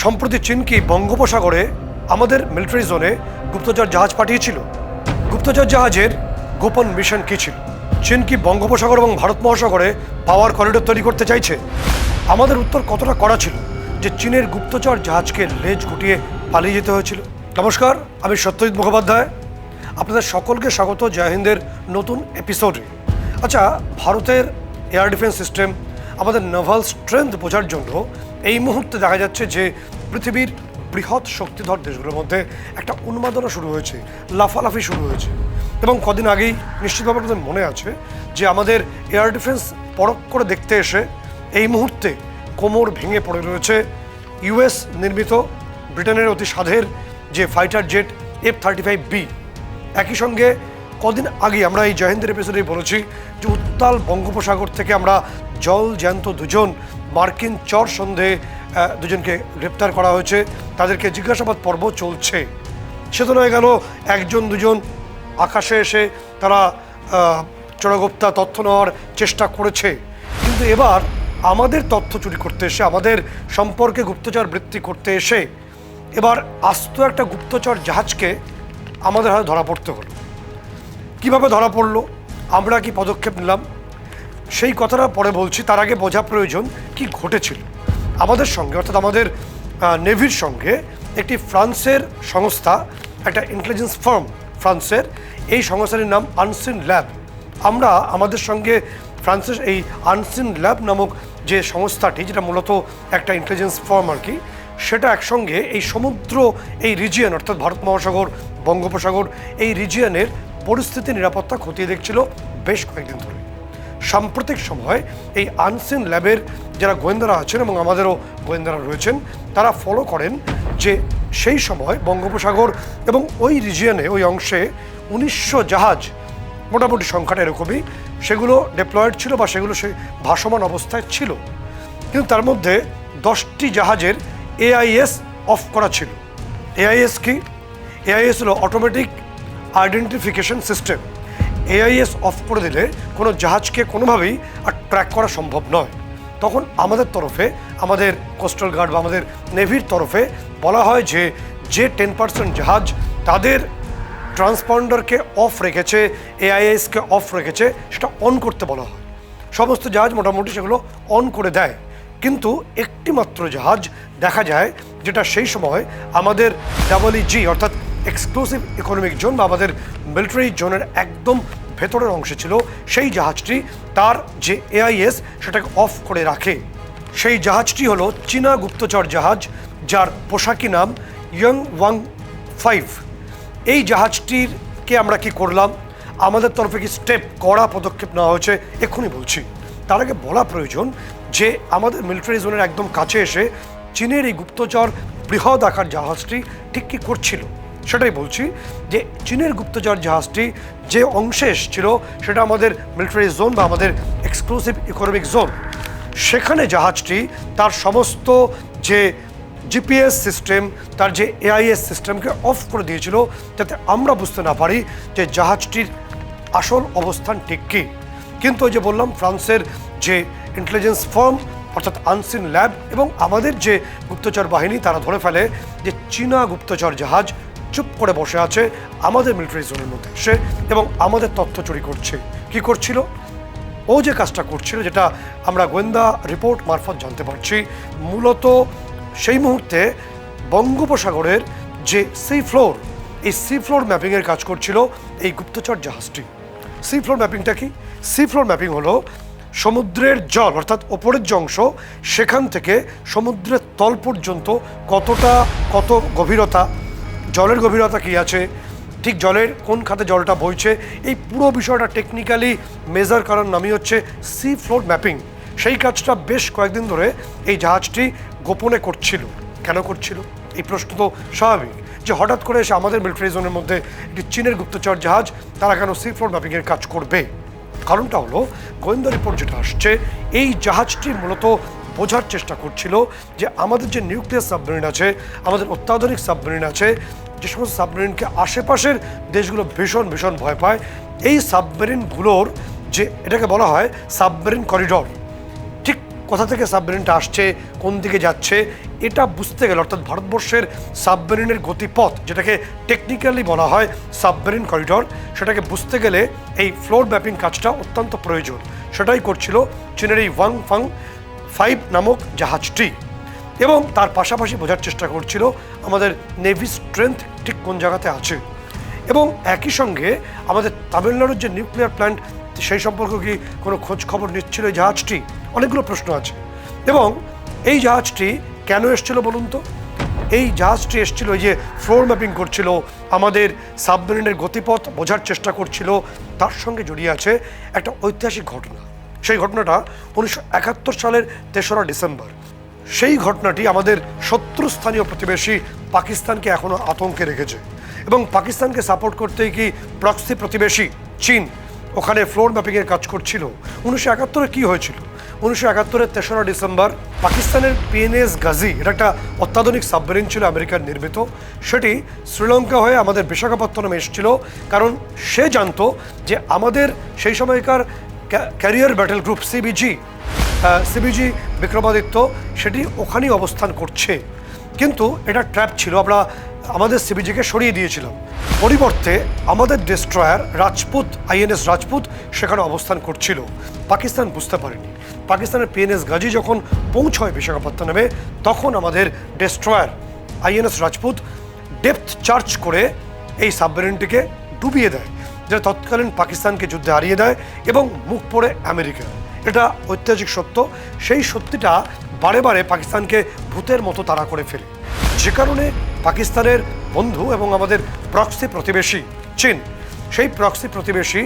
সম্প্রতি চীন কি বঙ্গোপসাগরে আমাদের মিলিটারি জোনে গুপ্তচর জাহাজ পাঠিয়েছিল? গুপ্তচর জাহাজের গোপন মিশন কী ছিল? চীন কি বঙ্গোপসাগর এবং ভারত মহাসাগরে পাওয়ার করিডোর তৈরি করতে চাইছে? আমাদের উত্তর কতটা কড়া ছিল যে চীনের গুপ্তচর জাহাজকে লেজ গুটিয়ে পালিয়ে যেতে হয়েছিল? নমস্কার, আমি সত্যজিৎ মুখোপাধ্যায়। আপনাদের সকলকে স্বাগত জয় হিন্দের নতুন এপিসোডে। আচ্ছা, ভারতের এয়ার ডিফেন্স সিস্টেম, আমাদের নেভাল স্ট্রেংথ বোঝার জন্য এই মুহূর্তে দেখা যাচ্ছে যে পৃথিবীর বৃহৎ শক্তিধর দেশগুলোর মধ্যে একটা উন্মাদনা শুরু হয়েছে, লাফালাফি শুরু হয়েছে। এবং কদিন আগেই নিশ্চিতভাবে আপনাদের মনে আছে যে আমাদের এয়ার ডিফেন্স পরখ করে দেখতে এসে এই মুহূর্তে কোমর ভেঙে পড়ে রয়েছে ইউএস নির্মিত ব্রিটেনের অতি সাধের যে ফাইটার জেট F-35B। একই সঙ্গে কদিন আগে আমরা এই জয়হিন্দের এপিসোডে বলেছি যে উত্তাল বঙ্গোপসাগর থেকে আমরা জল জ্যান্ত দুজন মার্কিন চর সন্দেহে দুজনকে গ্রেপ্তার করা হয়েছে, তাদেরকে জিজ্ঞাসাবাদ পর্ব চলছে। সে তো নয় গেল একজন দুজন আকাশে এসে তারা চোরাগোপ্তা তথ্য নেওয়ার চেষ্টা করেছে, কিন্তু এবার আমাদের তথ্য চুরি করতে এসে, আমাদের সম্পর্কে গুপ্তচর বৃত্তি করতে এসে এবার আস্ত একটা গুপ্তচর জাহাজকে আমাদের হাতে ধরা পড়তে হলো। কিভাবে ধরা পড়লো, আমরা কি পদক্ষেপ নিলাম, সেই কথাটা পরে বলছি। তার আগে বোঝা প্রয়োজন কি ঘটেছিল আমাদের সঙ্গে, অর্থাৎ আমাদের নেভির সঙ্গে একটি ফ্রান্সের সংস্থা, একটা ইন্টেলিজেন্স ফার্ম ফ্রান্সের, এই সংস্থাটির নাম আনসিন ল্যাব। আমরা আমাদের সঙ্গে ফ্রান্সের এই আনসিন ল্যাব নামক যে সংস্থাটি, যেটা মূলত একটা ইন্টেলিজেন্স ফার্ম আর কি, সেটা একসঙ্গে এই সমুদ্র, এই রিজিয়ন অর্থাৎ ভারত মহাসাগর, বঙ্গোপসাগর, এই রিজিয়নের পরিস্থিতি, নিরাপত্তা খতিয়ে দেখছিল বেশ কয়েকদিন ধরে। সাম্প্রতিক সময় এই আনসিন ল্যাবের যারা গোয়েন্দারা আছেন এবং আমাদেরও গোয়েন্দারা রয়েছেন, তারা ফলো করেন যে সেই সময় বঙ্গোপসাগর এবং ওই রিজিয়নে, ওই অংশে 1900 জাহাজ, মোটামুটি সংখ্যাটা এরকমই, সেগুলো ডিপ্লয়েড ছিল বা সেগুলো সে ভাসমান অবস্থায় ছিল। কিন্তু তার মধ্যে 10টি জাহাজের AIS অফ করা ছিল। AIS কি? AIS হলো automatic identification system. AIS of করে দিলে কোনো জাহাজকে কোনোভাবেই আর ট্র্যাক করা সম্ভব নয়। তখন আমাদের তরফে, আমাদের কোস্টাল গার্ড বা আমাদের নেভির তরফে বলা হয় যে 10% জাহাজ তাদের ট্রান্সপন্ডারকে অফ রেখেছে, AISকে অফ রেখেছে, সেটা অন করতে বলা হয়। সমস্ত জাহাজ মোটামুটি সেগুলো অন করে দেয়, কিন্তু একটি মাত্র জাহাজ দেখা যায় যেটা সেই সময় আমাদের EEG অর্থাৎ এক্সক্লুসিভ ইকোনমিক জোন বা আমাদের মিলিটারি জোনের একদম ভেতরের অংশে ছিল। সেই জাহাজটি তার যে AIS সেটাকে অফ করে রাখে। সেই জাহাজটি হলো চীনা গুপ্তচর জাহাজ, যার পোশাকি নাম Yangwang-5। এই জাহাজটিরকে আমরা কি করলাম, আমাদের তরফে কি স্টেপ, কড়া পদক্ষেপ নেওয়া হয়েছে, এক্ষুনি বলছি। তার আগে বলা প্রয়োজন যে আমাদের মিলিটারি জোনের একদম কাছে এসে চীনের এই গুপ্তচর বৃহৎ আকার জাহাজটি ঠিক কী করছিল সেটাই বলছি। যে চীনের গুপ্তচর জাহাজটি যে অংশে এসেছিল সেটা আমাদের মিলিটারি জোন বা আমাদের এক্সক্লুসিভ ইকোনমিক জোন। সেখানে জাহাজটি তার সমস্ত যে GPS সিস্টেম, তার যে AIS সিস্টেমকে অফ করে দিয়েছিল, যাতে আমরা বুঝতে না পারি যে জাহাজটির আসল অবস্থান ঠিক কী। কিন্তু ওই যে বললাম, ফ্রান্সের যে ইন্টেলিজেন্স ফার্ম অর্থাৎ আনসিন ল্যাব এবং আমাদের যে গুপ্তচর বাহিনী, তারা ধরে ফেলে যে চীনা গুপ্তচর জাহাজ চুপ করে বসে আছে আমাদের মিলিটারি জোনের মধ্যে এসে এবং আমাদের তথ্য চুরি করছে। কি করছিল? ও যে কাজটা করছিল, যেটা আমরা গোয়েন্দা রিপোর্ট মারফত জানতে পারছি, মূলত সেই মুহূর্তে বঙ্গোপসাগরের যে সি ফ্লোর, এই সি ফ্লোর ম্যাপিংয়ের কাজ করছিল এই গুপ্তচর জাহাজটি। সি ফ্লোর ম্যাপিংটা কি? সি ফ্লোর ম্যাপিং হলো সমুদ্রের জল অর্থাৎ ওপরের যে অংশ, সেখান থেকে সমুদ্রের তল পর্যন্ত কত গভীরতা, জলের গভীরতা কী আছে, ঠিক জলের কোন খাতে জলটা বইছে, এই পুরো বিষয়টা টেকনিক্যালি মেজার করার নামই হচ্ছে সি ফ্লোর ম্যাপিং। সেই কাজটা বেশ কয়েকদিন ধরে এই জাহাজটি গোপনে করছিল। কেন করছিল? এই প্রশ্ন তো স্বাভাবিক যে হঠাৎ করে এসে আমাদের মিলিটারি জোনের মধ্যে একটি চীনের গুপ্তচর জাহাজ, তারা কেন সি ফ্লোর ম্যাপিংয়ের কাজ করবে? কারণটা হলো, গোয়েন্দা রিপোর্ট যেটা আসছে, এই জাহাজটি মূলত বোঝার চেষ্টা করছিল যে আমাদের যে নিউক্লিয়ার সাবমেরিন আছে, আমাদের অত্যাধুনিক সাবমেরিন আছে, যে সমস্ত সাবমেরিনকে আশেপাশের দেশগুলো ভীষণ ভীষণ ভয় পায়, এই সাবমেরিনগুলোর যে, এটাকে বলা হয় সাবমেরিন করিডর, ঠিক কোথা থেকে সাবমেরিনটা আসছে, কোন দিকে যাচ্ছে, এটা বুঝতে গেলে অর্থাৎ ভারতবর্ষের সাবমেরিনের গতিপথ, যেটাকে টেকনিক্যালি বলা হয় সাবমেরিন করিডর, সেটাকে বুঝতে গেলে এই ফ্লোর ম্যাপিং কাজটা অত্যন্ত প্রয়োজন। সেটাই করছিল চীনের এই ওয়াংফাং 5 নামক জাহাজটি, এবং তার পাশাপাশি বোঝার চেষ্টা করছিল আমাদের নেভি স্ট্রেংথ ঠিক কোন জায়গাতে আছে। এবং একই সঙ্গে আমাদের তামিলনাড়ুর যে নিউক্লিয়ার প্ল্যান্ট, সেই সম্পর্কে কি কোনো খোঁজ খবর নিচ্ছিল এই জাহাজটি? অনেকগুলো প্রশ্ন আছে। এবং এই জাহাজটি কেন এসেছিল বলুন তো? এই জাহাজটি এসেছিল এই যে ফ্লোর ম্যাপিং করছিল, আমাদের সাবমেরিনের গতিপথ বোঝার চেষ্টা করছিল, তার সঙ্গে জড়িয়ে আছে একটা ঐতিহাসিক ঘটনা। সেই ঘটনাটা 1971 সালের 3রা ডিসেম্বর। সেই ঘটনাটি আমাদের শত্রুস্থানীয় প্রতিবেশী পাকিস্তানকে এখনও আতঙ্কে রেখেছে, এবং পাকিস্তানকে সাপোর্ট করতেই কি প্রক্সি প্রতিবেশী চীন ওখানে ফ্লোর ম্যাপিংয়ের কাজ করছিল। 1971-এ কী হয়েছিল? 1971-এর 3রা ডিসেম্বর পাকিস্তানের পিএনএস গাজী, এটা একটা অত্যাধুনিক সাবমেরিন ছিল, আমেরিকার নির্মিত। সেটি শ্রীলঙ্কা হয়ে আমাদের বিশাখাপত্তনমে এসেছিল, কারণ সে জানতো যে আমাদের সেই সময়কার career battle group CBG Vikramaditya সেটি ওখানেই অবস্থান করছে। কিন্তু এটা ট্র্যাপ ছিল, আমরা আমাদের সিবিজিকে সরিয়ে দিয়েছিলাম। পরিবর্তে আমাদের ডেস্ট্রয়ার রাজপুত, আইএনএস রাজপুত সেখানে অবস্থান করছিল। পাকিস্তান বুঝতে পারেনি। পাকিস্তানের পিএনএস গাজী যখন পৌঁছয় বিশাখাপত্তনমে, তখন আমাদের destroyer INS Rajput depth charge করে এই সাবমেরিনটিকে ডুবিয়ে দেয়, যেটা তৎকালীন পাকিস্তানকে যুদ্ধে হারিয়ে দেয় এবং মুখ পড়ে আমেরিকা। এটা ঐতিহাসিক সত্য। সেই সত্যিটা বারে বারে পাকিস্তানকে ভূতের মতো তাড়া করে ফেলে, যে কারণে পাকিস্তানের বন্ধু এবং আমাদের প্রক্সি প্রতিবেশী চীন, সেই প্রক্সি প্রতিবেশী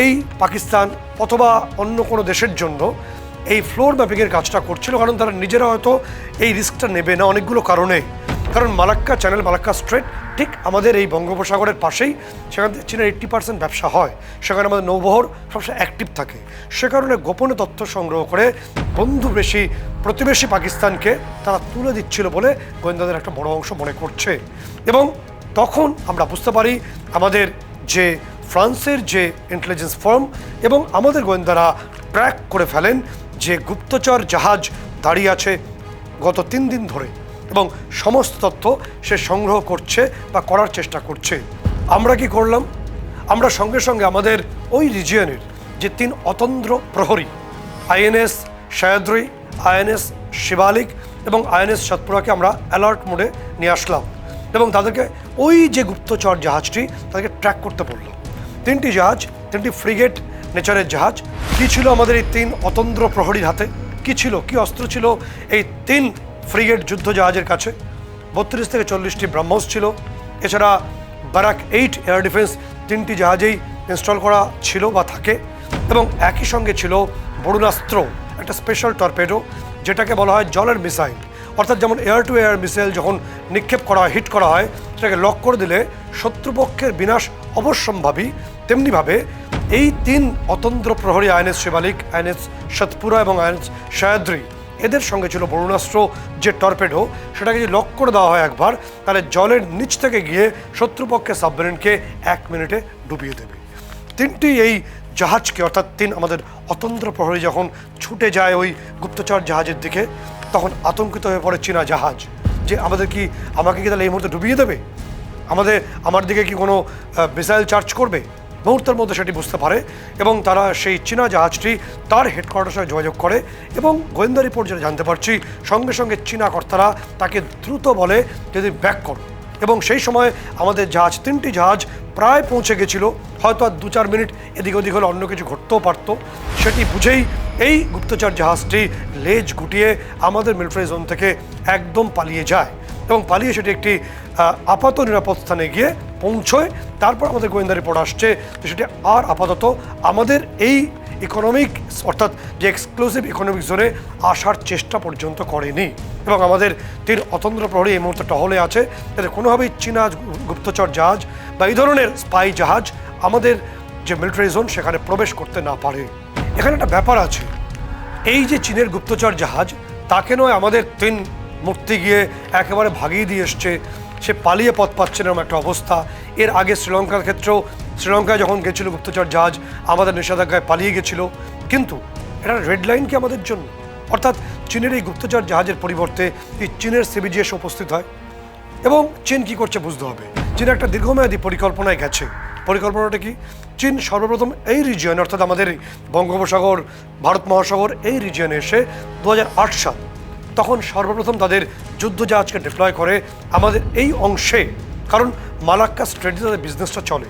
এই পাকিস্তান অথবা অন্য কোনো দেশের জন্য এই ফ্লোর ম্যাপিংয়ের কাজটা করছিল, কারণ তারা নিজেরা হয়তো এই রিস্কটা নেবে না অনেকগুলো কারণে। কারণ মালাক্কা চ্যানেল, মালাক্কা স্ট্রেট ঠিক আমাদের এই বঙ্গোপসাগরের পাশেই, সেখান থেকে চীনের 80% ব্যবসা হয়, সেখানে আমাদের নৌবহর সবসময় অ্যাক্টিভ থাকে। সে কারণে গোপনে তথ্য সংগ্রহ করে প্রতিবেশী পাকিস্তানকে তারা তুলে দিচ্ছিল বলে গোয়েন্দাদের একটা বড় অংশ মনে করছে। এবং তখন আমরা বুঝতে পারি আমাদের যে ফ্রান্সের যে ইন্টেলিজেন্স ফার্ম এবং আমাদের গোয়েন্দারা ট্র্যাক করে ফেলেন যে গুপ্তচর জাহাজ দাঁড়িয়ে আছে গত 3 দিন ধরে, এবং সমস্ত তথ্য সে সংগ্রহ করছে বা করার চেষ্টা করছে। আমরা কি করলাম? আমরা সঙ্গে সঙ্গে আমাদের ওই রিজিয়নের যে 3 অতন্দ্র প্রহরী, আইএনএস সহ্যাদ্রি, আইএনএস শিবালিক এবং আইএনএস সাতপুরাকে আমরা অ্যালার্ট মোডে নিয়ে আসলাম, এবং তাদেরকে ওই যে গুপ্তচর জাহাজটি তাদেরকে ট্র্যাক করতে বললাম। 3টি জাহাজ, 3টি ফ্রিগেট নেচারের জাহাজ। কী ছিল আমাদের এই 3 অতন্দ্র প্রহরীর হাতে? কী ছিল, কী অস্ত্র ছিল এই 3 ফ্রিগেট যুদ্ধ জাহাজের কাছে? 32 থেকে 40টি ব্রহ্মস ছিল। এছাড়া ব্যারাক 8 এয়ার ডিফেন্স 3টি জাহাজেই ইনস্টল করা ছিল বা থাকে, এবং একই সঙ্গে ছিল বরুণাস্ত্র, একটা স্পেশাল টর্পেডো, যেটাকে বলা হয় জলের মিসাইল। অর্থাৎ যেমন এয়ার টু এয়ার মিসাইল যখন নিক্ষেপ করা হয়, হিট করা হয়, সেটাকে লক করে দিলে শত্রুপক্ষের বিনাশ অবশ্যম্ভাবী, তেমনিভাবে এই 3 অতন্দ্র প্রহরী আইএনএস শিবালিক, আইএনএস সাতপুরা এবং আইএনএস সহ্যাদ্রি, এদের সঙ্গে ছিল বরুণাস্ত্র যে টর্পেডো, সেটাকে যদি লক করে দেওয়া হয় একবার, তাহলে জলের নিচ থেকে গিয়ে শত্রুপক্ষের সাবমেরিনকে 1 মিনিটে ডুবিয়ে দেবে। 3টি এই জাহাজকে, অর্থাৎ 3 আমাদের অতন্দ্র প্রহরী যখন ছুটে যায় ওই গুপ্তচর জাহাজের দিকে, তখন আতঙ্কিত হয়ে পড়ে চীনা জাহাজ যে আমাকে কি তাহলে এই মুহূর্তে ডুবিয়ে দেবে, আমার দিকে কি কোনো মিসাইল চার্জ করবে? মুহূর্তের মধ্যে সেটি বুঝতে পারে, এবং তারা সেই চীনা জাহাজটি তার হেডকোয়ার্টারের সঙ্গে যোগাযোগ করে, এবং গোয়েন্দা রিপোর্ট যেটা জানতে পারছি, সঙ্গে সঙ্গে চীনা কর্তারা তাকে দ্রুত বলে যদি ব্যাক করো, এবং সেই সময় আমাদের জাহাজ 3টি জাহাজ প্রায় পৌঁছে গেছিল। হয়তো আর 2-4 মিনিট এদিক ওদিক হলে অন্য কিছু ঘটতেও পারতো। সেটি বুঝেই এই গুপ্তচর জাহাজটি লেজ গুটিয়ে আমাদের মিলিটারি জোন থেকে একদম পালিয়ে যায়, এবং পালিয়ে সেটি একটি আপাত নিরাপদ স্থানে গিয়ে পৌঁছয়। তারপর আমাদের গোয়েন্দা রিপোর্ট আসছে যে সেটি আর আপাতত আমাদের এই ইকোনমিক, অর্থাৎ যে এক্সক্লুসিভ ইকোনমিক জোনে আসার চেষ্টা পর্যন্ত করেনি, এবং আমাদের 3 অতন্দ্র প্রহরী এই মুহূর্তে টহলে আছে, যাতে কোনোভাবেই চীনা গুপ্তচর জাহাজ বা এই ধরনের স্পাই জাহাজ আমাদের যে মিলিটারি জোন সেখানে প্রবেশ করতে না পারে। এখানে একটা ব্যাপার আছে, এই যে চীনের গুপ্তচর জাহাজ, তাকে নয় আমাদের 3 মূর্তি গিয়ে একেবারে ভাগিয়ে দিয়ে এসছে, সে পালিয়ে পথ পাচ্ছে না এরকম একটা অবস্থা। এর আগে শ্রীলঙ্কার ক্ষেত্রেও, শ্রীলঙ্কায় যখন গেছিল গুপ্তচর জাহাজ, আমাদের নিষেধাজ্ঞায় পালিয়ে গেছিল। কিন্তু এটা রেড লাইন কি আমাদের জন্য? অর্থাৎ চীনের এই গুপ্তচর জাহাজের পরিবর্তে এই চীনের সিবিজি এসে উপস্থিত হয়। এবং চীন কী করছে বুঝতে হবে। চীন একটা দীর্ঘমেয়াদী পরিকল্পনায় গেছে। পরিকল্পনাটা কি? চীন সর্বপ্রথম এই রিজিয়নে, অর্থাৎ আমাদের বঙ্গোপসাগর, ভারত মহাসাগর এই রিজিয়নে এসে 2008 সাল তখন সর্বপ্রথম তাদের যুদ্ধজাহাজকে ডিপ্লয় করে আমাদের এই অংশে, কারণ মালাক্কা স্ট্রেটে তাদের বিজনেসটা চলে।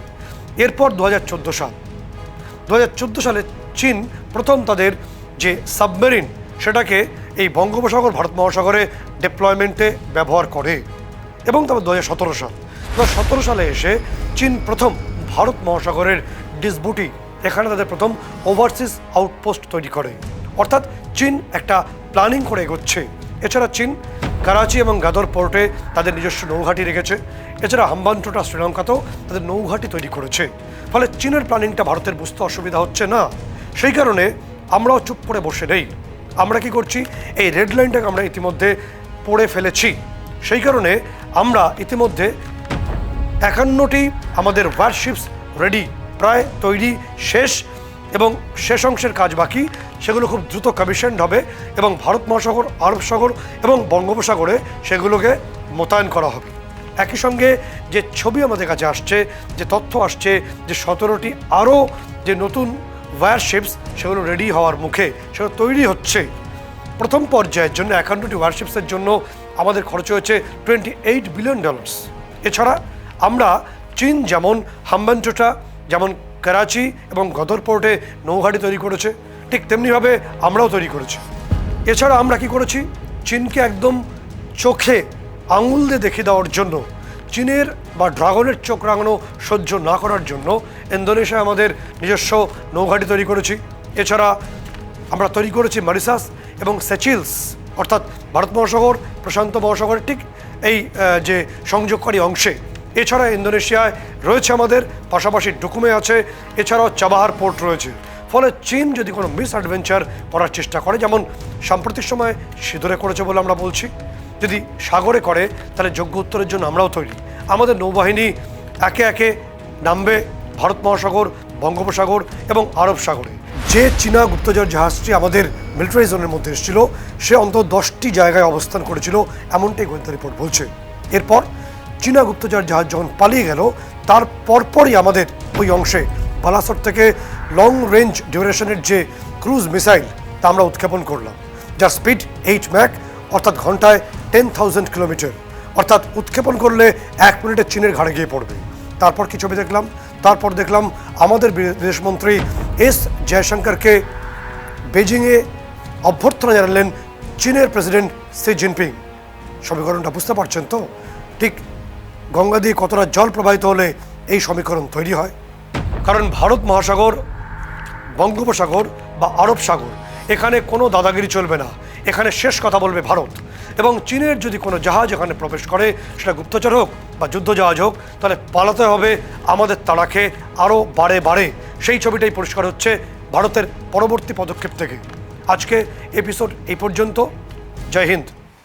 এরপর 2014 সালে চীন প্রথম তাদের যে সাবমেরিন সেটাকে এই বঙ্গোপসাগর ভারত মহাসাগরে ডিপ্লয়মেন্টে ব্যবহার করে। এবং তারপর 2017 সালে এসে চীন প্রথম ভারত মহাসাগরের ডিসবুটি, এখানে তাদের প্রথম ওভারসিজ আউটপোস্ট তৈরি করে। অর্থাৎ চীন একটা প্ল্যানিং করে এগোচ্ছে। এছাড়া চীন করাচি এবং গাদর পোর্টে তাদের নিজস্ব নৌঘাঁটি রেখেছে। এছাড়া হাম্বানটোটা শ্রীলঙ্কাতেও তাদের নৌঘাঁটি তৈরি করেছে। ফলে চীনের প্ল্যানিংটা ভারতের বুঝতে অসুবিধা হচ্ছে না। সেই কারণে আমরাও চুপ করে বসে নেই। আমরা কি করছি? এই রেড লাইনটাকে আমরা ইতিমধ্যে পড়ে ফেলেছি। সেই কারণে আমরা ইতিমধ্যে 51টি আমাদের ওয়ারশিপস রেডি, প্রায় তৈরি শেষ, এবং শেষ অংশের কাজ বাকি। সেগুলো খুব দ্রুত কমিশনড হবে এবং ভারত মহাসাগর, আরব সাগর এবং বঙ্গোপসাগরে সেগুলোকে মোতায়েন করা হবে। একই সঙ্গে যে ছবি আমাদের কাছে আসছে, যে তথ্য আসছে, যে 17টি আরও যে নতুন ওয়ারশিপস সেগুলো রেডি হওয়ার মুখে, সেগুলো তৈরি হচ্ছে। প্রথম পর্যায়ের জন্য 51টি ওয়ারশিপসের জন্য আমাদের খরচ হয়েছে $28 বিলিয়ন। এছাড়া আমরা চীন যেমন হাম্বানটোটা, যেমন করাচি এবং গদর পোর্টে নৌঘাঁটি তৈরি করেছে, ঠিক তেমনিভাবে আমরাও তৈরি করেছি। এছাড়া আমরা কি করেছি? চীনকে একদম চোখে আঙুল দিয়ে দেখিয়ে দেওয়ার জন্য, চীনের বা ড্রাগনের চোখ রাঙানো সহ্য না করার জন্য ইন্দোনেশিয়া আমাদের নিজস্ব নৌঘাঁটি তৈরি করেছি। এছাড়া আমরা তৈরি করেছি মরিশাস এবং সেচিলস, অর্থাৎ ভারত মহাসাগর প্রশান্ত মহাসাগরের ঠিক এই যে সংযোগকারী অংশে। এছাড়া ইন্দোনেশিয়ায় রয়েছে আমাদের, পাশাপাশি ডুকুমে আছে, এছাড়াও চাবাহার পোর্ট রয়েছে। ফলে চীন যদি কোনো মিস অ্যাডভেঞ্চার করার চেষ্টা করে, যেমন সাম্প্রতিক সময় সিঁদুরে করেছে বলে আমরা বলছি, যদি সাগরে করে তাহলে যোগ্য উত্তরের জন্য আমরাও তৈরি। আমাদের নৌবাহিনী একে একে নামবে ভারত মহাসাগর, বঙ্গোপসাগর এবং আরব সাগরে। যে চীনা গুপ্তচর জাহাজটি আমাদের মিলিটারি জোনের মধ্যে এসেছিল, সে অন্তত 10টি জায়গায় অবস্থান করেছিল, এমনটাই গোয়েন্দা রিপোর্ট বলছে। এরপর চীনা গুপ্তচর জাহাজ যখন পালিয়ে গেল, তার পরপরই আমাদের ওই অংশে বালাসোর থেকে লং রেঞ্জ ডিউরেশনের যে ক্রুজ মিসাইল তা আমরা উৎক্ষেপণ করলাম, যার স্পিড 8 ম্যাক, অর্থাৎ ঘন্টায় 10,000 কিলোমিটার। অর্থাৎ উৎক্ষেপণ করলে 1 মিনিটে চীনের ঘাড়ে গিয়ে পড়বে। তারপর কি ছবি দেখলাম? তারপর দেখলাম আমাদের বিদেশমন্ত্রী এস জয়শঙ্করকে বেজিংয়ে অভ্যর্থনা জানালেন চীনের প্রেসিডেন্ট শি জিনপিং। সমীকরণটা বুঝতে পারছেন তো? ঠিক গঙ্গা দিয়ে কতটা জল প্রবাহিত হলে এই সমীকরণ তৈরি হয়। কারণ ভারত মহাসাগর, বঙ্গোপসাগর বা আরব সাগর, এখানে কোনো দাদাগিরি চলবে না। এখানে শেষ কথা বলবে ভারত। এবং চীনের যদি কোনো জাহাজ এখানে প্রবেশ করে, সেটা গুপ্তচর হোক বা যুদ্ধজাহাজ হোক, তাহলে পালাতে হবে আমাদের তাড়াকে আরও বারে বারে। সেই ছবিটাই পরিষ্কার হচ্ছে ভারতের পরবর্তী পদক্ষেপ থেকে। আজকে এপিসোড এই পর্যন্ত। জয় হিন্দ।